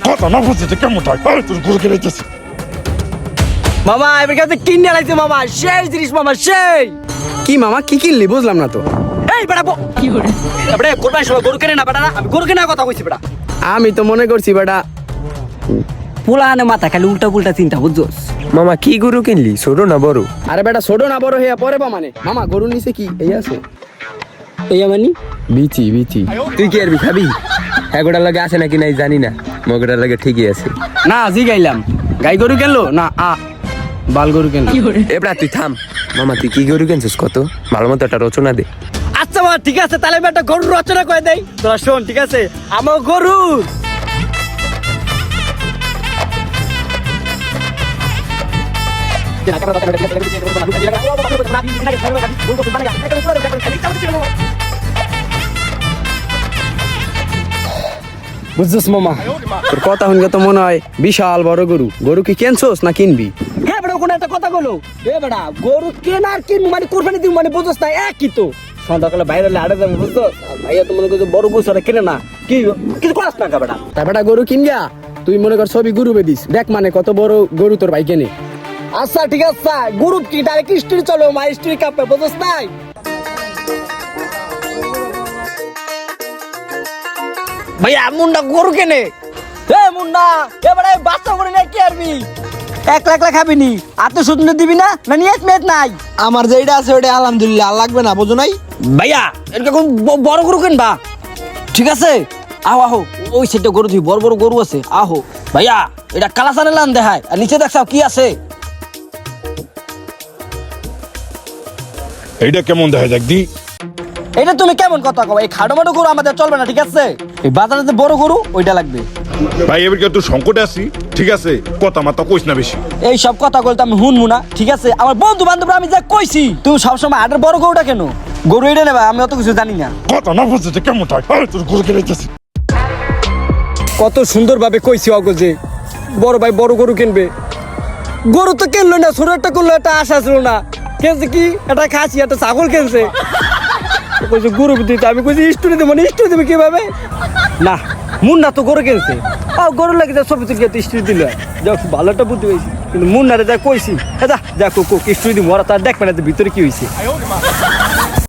কথা না বুঝতে কেমন হয় তোর গরু কিনে দিতেছি মামা এবার কাছে কিনে লাইছে মামা সেই জিনিস মামা সেই কি মামা কি কিনলি বুঝলাম না তো। এই বেটা কি করে এবারে কোরবানি সময় গরু কেনে না বেটা না আমি গরু কেনার কথা কইছি বেটা আমি তো মনে করছি বেটা পোলানে মাথা খালি উল্টা পুল্টা চিন্তা বুঝছস মামা কি গরু কিনলি ছোট না বড়? আরে বেটা ছোট না বড় হইয়া পরে বা মানে মামা গরুর নিচে কি এই আছে এই মানে বিচি বিচি। তুই কি আরবি খাবি? এগোটার লাগে আছে নাকি নাই জানি না, মগটার লাগে ঠিকই আছে। না জি গাইলাম গাই গরু কেনলো না বাল গরু কেনলো। এবড়া তুই থাম। মামা তুই কি গরু কিনছিস কত? ভালো মতো একটা রচনা দে। আচ্ছা মা ঠিক আছে তাহলে বেটা গরুর রচনা করে দেই তোরা শোন ঠিক আছে আমার গরু বুঝছিস মামা তোর কথা শুনলে তো মনে হয় বিশাল বড় গরু। গরু কি কেনছোস না কিনবি? হ্যাঁ বেটা কোন একটা কথা বলো এ বেটা গরু কেনা আর কিনবো মানে কোরবানি দিব মানে বুঝছস না একই তো সন্ধ্যাকালে বাইরে আড়ে যাবে বুঝছো ভাইয়া তো মনে করছো বড় গুছরা কেনে না কি কিছু করাস না বেটা তা বেটা গরু কিনগা তুই মনে কর ছবি গরু বেদিস দেখ মানে কত বড় গরু তোর ভাই কেনে। আচ্ছা ঠিক আছে গ্রুপ কি ডাইরেক্ট স্টোরি চলো মাই স্টোরি কাপে বুঝছস নাই ভাইয়া মুন্ডা গরু কেনে এ মুন্ডা এবারে বাচ্চা করে না কি আরবি এক লাখ লাখ খাবি নি আত্মসুন্দর দিবি না না নিয়ত মেত নাই আমার যেটা আছে ওটা আলহামদুলিল্লাহ আর লাগবে না বুঝো নাই। ভাইয়া এরকম বড় গরু কিনবা ঠিক আছে আহো আহো ওই সেটা গরু তুই বড় বড় গরু আছে আহো ভাইয়া এটা কালাসানে লান দেখায় আর নিচে দেখছাও কি আছে এইটা কেমন দেখা যাক দি এটা তুমি কেমন কথা কও এই খাটো মাটো গরু আমাদের চলবে না ঠিক আছে এই বাজারে যে বড় গরু ওইটা লাগবে ভাই এবার কেউ সংকটে আছি ঠিক আছে কথা মাথা কইস না বেশি এই সব কথা বলতে আমি হুনমু না ঠিক আছে আমার বন্ধু বান্ধবরা আমি যা কইছি তুমি সবসময় আটের বড় গরুটা কেন গরু এটা নেবা আমি অত কিছু জানি না কথা না বুঝতে কেমন হয় তোর গরু কিনে দিতেছি কত সুন্দর ভাবে কইছি অগো যে বড় ভাই বড় গরু কিনবে। গরু তো কিনলো না ছোট একটা করলো একটা আশা ছিল না কেনছে কি একটা খাসি একটা ছাগল কেনছে কইছে গরু দিতে আমি কইছি স্টোরি দেবো মানে স্টোরি দেবে কিভাবে না মুন্না তো গরু কিনছে গরু লাগে যা ছবি তুলে তো স্টোরি দিল যাও ভালো একটা বুদ্ধি হয়েছে কিন্তু মুন্নারে যা কইছি যা দেখো স্টোরি দিব ওরা তার দেখবে না ভিতরে কি হয়েছে।